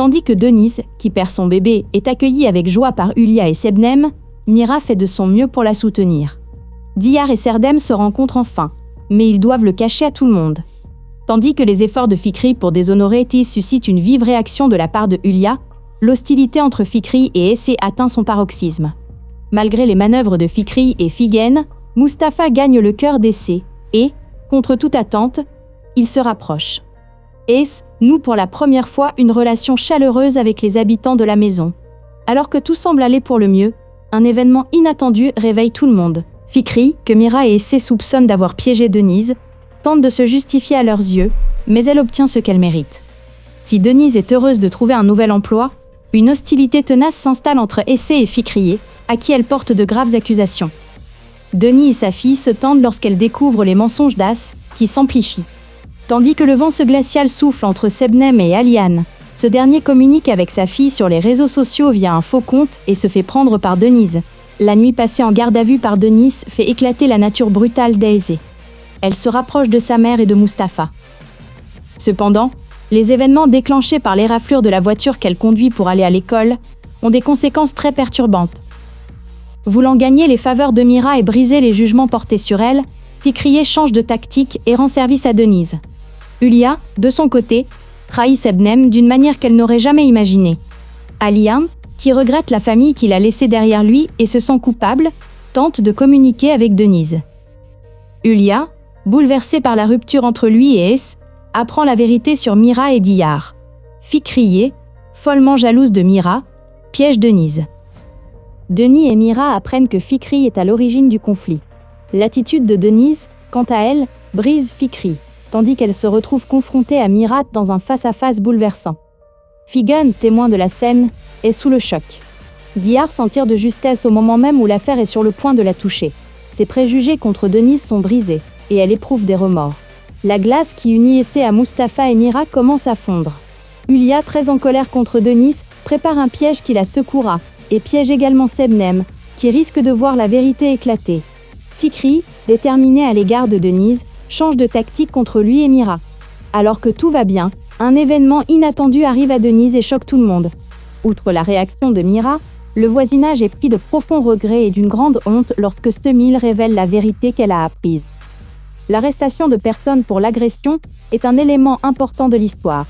Tandis que Denise, qui perd son bébé, est accueillie avec joie par Hulia et Sebnem, Mira fait de son mieux pour la soutenir. Diyar et Serdem se rencontrent enfin, mais ils doivent le cacher à tout le monde. Tandis que les efforts de Fikri pour déshonorer Tiz suscitent une vive réaction de la part de Hulia, l'hostilité entre Fikri et Essé atteint son paroxysme. Malgré les manœuvres de Fikri et Figen, Mustapha gagne le cœur d'Essé et, contre toute attente, il se rapproche. Ess noue pour la première fois une relation chaleureuse avec les habitants de la maison. Alors que tout semble aller pour le mieux, un événement inattendu réveille tout le monde. Fikri, que Mira et Essé soupçonnent d'avoir piégé Denise, tente de se justifier à leurs yeux, mais elle obtient ce qu'elle mérite. Si Denise est heureuse de trouver un nouvel emploi, une hostilité tenace s'installe entre Essé et Fikri, à qui elle porte de graves accusations. Denis et sa fille se tendent lorsqu'elle découvre les mensonges d'As, qui s'amplifient. Tandis que le vent glacial souffle entre Sebnem et Aliane, ce dernier communique avec sa fille sur les réseaux sociaux via un faux compte et se fait prendre par Denise. La nuit passée en garde à vue par Denise fait éclater la nature brutale d'Essé. Elle se rapproche de sa mère et de Mustapha. Cependant, les événements déclenchés par l'éraflure de la voiture qu'elle conduit pour aller à l'école ont des conséquences très perturbantes. Voulant gagner les faveurs de Mira et briser les jugements portés sur elle, Fikri change de tactique et rend service à Denise. Hulia, de son côté, trahit Sebnem d'une manière qu'elle n'aurait jamais imaginée. Aliane, qui regrette la famille qu'il a laissée derrière lui et se sent coupable, tente de communiquer avec Denise. Hulia, bouleversée par la rupture entre lui et Ess, apprend la vérité sur Mira et Diyar. Fikri, follement jalouse de Mira, piège Denise. Denis et Mira apprennent que Fikri est à l'origine du conflit. L'attitude de Denise, quant à elle, brise Fikri, tandis qu'elle se retrouve confrontée à Mira dans un face-à-face bouleversant. Figen, témoin de la scène, est sous le choc. Diyar s'en tire de justesse au moment même où l'affaire est sur le point de la toucher. Ses préjugés contre Denise sont brisés, et elle éprouve des remords. La glace qui unit Essé à Mustapha et Mira commence à fondre. Hulia, très en colère contre Denise, prépare un piège qui la secouera, et piège également Sebnem, qui risque de voir la vérité éclater. Fikri, déterminé à l'égard de Denise, change de tactique contre lui et Mira. Alors que tout va bien, un événement inattendu arrive à Denise et choque tout le monde. Outre la réaction de Mira, le voisinage est pris de profonds regrets et d'une grande honte lorsque Semil révèle la vérité qu'elle a apprise. L'arrestation de personnes pour l'agression est un élément important de l'histoire.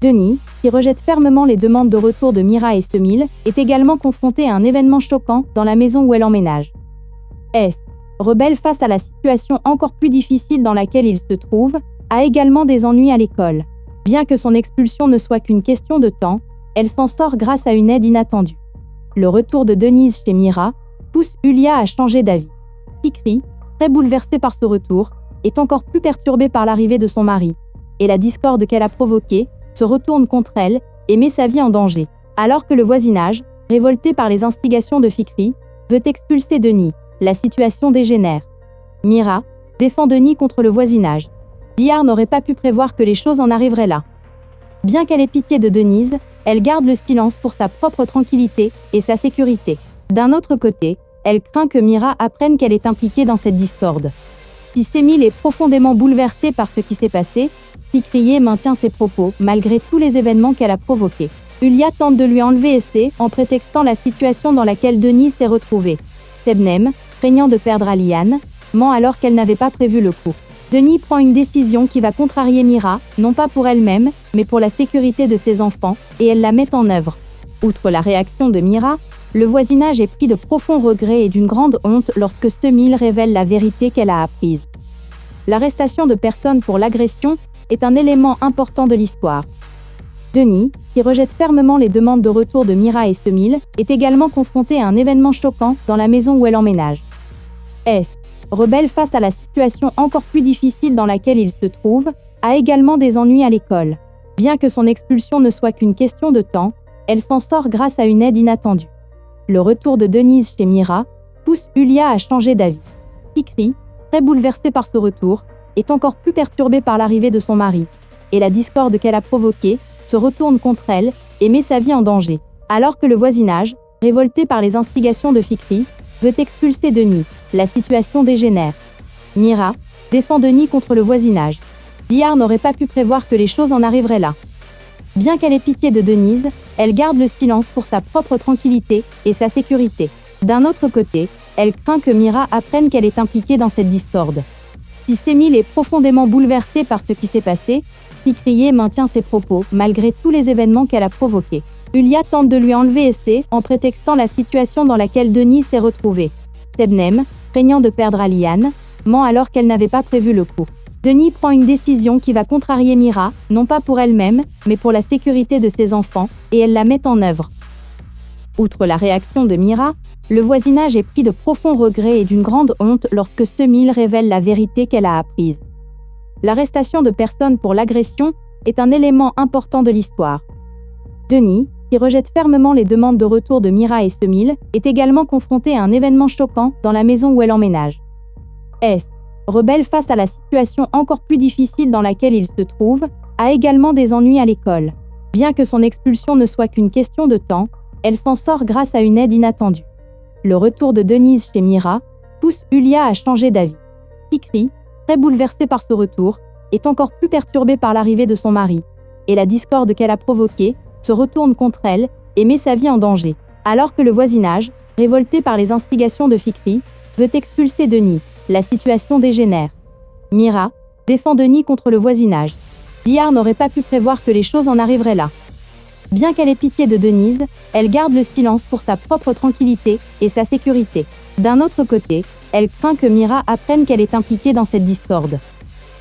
Denis, qui rejette fermement les demandes de retour de Mira et Semil, est également confronté à un événement choquant dans la maison où elle emménage. Ess, rebelle face à la situation encore plus difficile dans laquelle il se trouve, a également des ennuis à l'école. Bien que son expulsion ne soit qu'une question de temps, elle s'en sort grâce à une aide inattendue. Le retour de Denise chez Mira pousse Hulia à changer d'avis. Fikri, très bouleversée par ce retour, est encore plus perturbée par l'arrivée de son mari, et la discorde qu'elle a provoquée se retourne contre elle et met sa vie en danger. Alors que le voisinage, révolté par les instigations de Fikri, veut expulser Denis, la situation dégénère. Mira défend Denis contre le voisinage. Diyar n'aurait pas pu prévoir que les choses en arriveraient là. Bien qu'elle ait pitié de Denise, elle garde le silence pour sa propre tranquillité et sa sécurité. D'un autre côté, elle craint que Mira apprenne qu'elle est impliquée dans cette discorde. Si Semil est profondément bouleversée par ce qui s'est passé, Fikri maintient ses propos malgré tous les événements qu'elle a provoqués. Hulia tente de lui enlever Essé en prétextant la situation dans laquelle Denis s'est retrouvée. Sebnem, craignant de perdre Aliane, ment alors qu'elle n'avait pas prévu le coup. Denis prend une décision qui va contrarier Mira, non pas pour elle-même, mais pour la sécurité de ses enfants, et elle la met en œuvre. Outre la réaction de Mira, le voisinage est pris de profonds regrets et d'une grande honte lorsque Semil révèle la vérité qu'elle a apprise. L'arrestation de personnes pour l'agression est un élément important de l'histoire. Denis, qui rejette fermement les demandes de retour de Mira et Semil, est également confronté à un événement choquant dans la maison où elle emménage. Ess, rebelle face à la situation encore plus difficile dans laquelle il se trouve, a également des ennuis à l'école. Bien que son expulsion ne soit qu'une question de temps, elle s'en sort grâce à une aide inattendue. Le retour de Denise chez Mira pousse Hulia à changer d'avis. Fikri, très bouleversée par ce retour, est encore plus perturbée par l'arrivée de son mari, et la discorde qu'elle a provoquée se retourne contre elle et met sa vie en danger. Alors que le voisinage, révolté par les instigations de Fikri, veut expulser Denis, la situation dégénère. Mira défend Denis contre le voisinage. Diyar n'aurait pas pu prévoir que les choses en arriveraient là. Bien qu'elle ait pitié de Denise, elle garde le silence pour sa propre tranquillité et sa sécurité. D'un autre côté, elle craint que Mira apprenne qu'elle est impliquée dans cette discorde. Si Semil est profondément bouleversée par ce qui s'est passé, Fikriye maintient ses propos malgré tous les événements qu'elle a provoqués. Hülya tente de lui enlever Essé en prétextant la situation dans laquelle Denise s'est retrouvée. Sebnem, craignant de perdre Aliane, ment alors qu'elle n'avait pas prévu le coup. Denis prend une décision qui va contrarier Mira, non pas pour elle-même, mais pour la sécurité de ses enfants, et elle la met en œuvre. Outre la réaction de Mira, le voisinage est pris de profonds regrets et d'une grande honte lorsque Semil révèle la vérité qu'elle a apprise. L'arrestation de personnes pour l'agression est un élément important de l'histoire. Denis, qui rejette fermement les demandes de retour de Mira et Semil, est également confronté à un événement choquant dans la maison où elle emménage. S, rebelle face à la situation encore plus difficile dans laquelle il se trouve, a également des ennuis à l'école. Bien que son expulsion ne soit qu'une question de temps, elle s'en sort grâce à une aide inattendue. Le retour de Denise chez Mira pousse Hülya à changer d'avis. Fikri, très bouleversée par ce retour, est encore plus perturbée par l'arrivée de son mari, et la discorde qu'elle a provoquée se retourne contre elle et met sa vie en danger. Alors que le voisinage, révolté par les instigations de Fikri, veut expulser Denis, la situation dégénère. Mira défend Denis contre le voisinage. Diyar n'aurait pas pu prévoir que les choses en arriveraient là. Bien qu'elle ait pitié de Denise, elle garde le silence pour sa propre tranquillité et sa sécurité. D'un autre côté, elle craint que Mira apprenne qu'elle est impliquée dans cette discorde.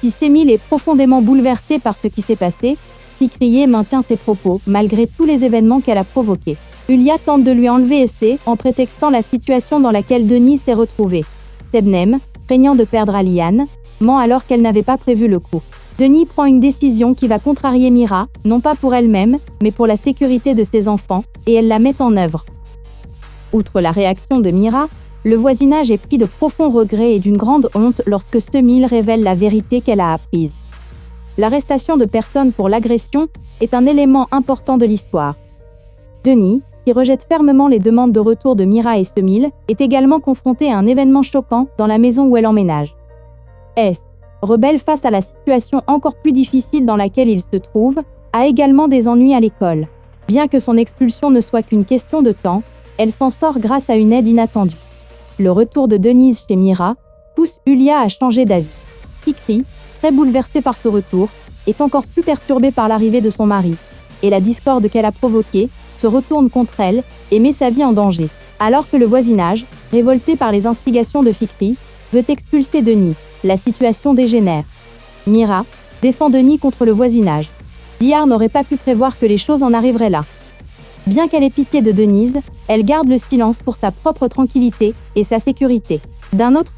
Si Semil est profondément bouleversée par ce qui s'est passé, Fikriye maintient ses propos malgré tous les événements qu'elle a provoqués. Hülya tente de lui enlever Essé en prétextant la situation dans laquelle Denise s'est retrouvée. Sebnem, craignant de perdre Aliane, ment alors qu'elle n'avait pas prévu le coup. Denis prend une décision qui va contrarier Mira, non pas pour elle-même, mais pour la sécurité de ses enfants, et elle la met en œuvre. Outre la réaction de Mira, le voisinage est pris de profonds regrets et d'une grande honte lorsque Semil révèle la vérité qu'elle a apprise. L'arrestation de personnes pour l'agression est un élément important de l'histoire. Denis, qui rejette fermement les demandes de retour de Mira et Semil, est également confronté à un événement choquant dans la maison où elle emménage. S, rebelle face à la situation encore plus difficile dans laquelle il se trouve, a également des ennuis à l'école. Bien que son expulsion ne soit qu'une question de temps, elle s'en sort grâce à une aide inattendue. Le retour de Denise chez Mira pousse Hülya à changer d'avis. Fikri, très bouleversée par ce retour, est encore plus perturbée par l'arrivée de son mari, et la discorde qu'elle a provoquée se retourne contre elle et met sa vie en danger. Alors que le voisinage, révolté par les instigations de Fikri, veut expulser Denis, la situation dégénère. Mira défend Denis contre le voisinage. Diyar n'aurait pas pu prévoir que les choses en arriveraient là. Bien qu'elle ait pitié de Denise, elle garde le silence pour sa propre tranquillité et sa sécurité. D'un autre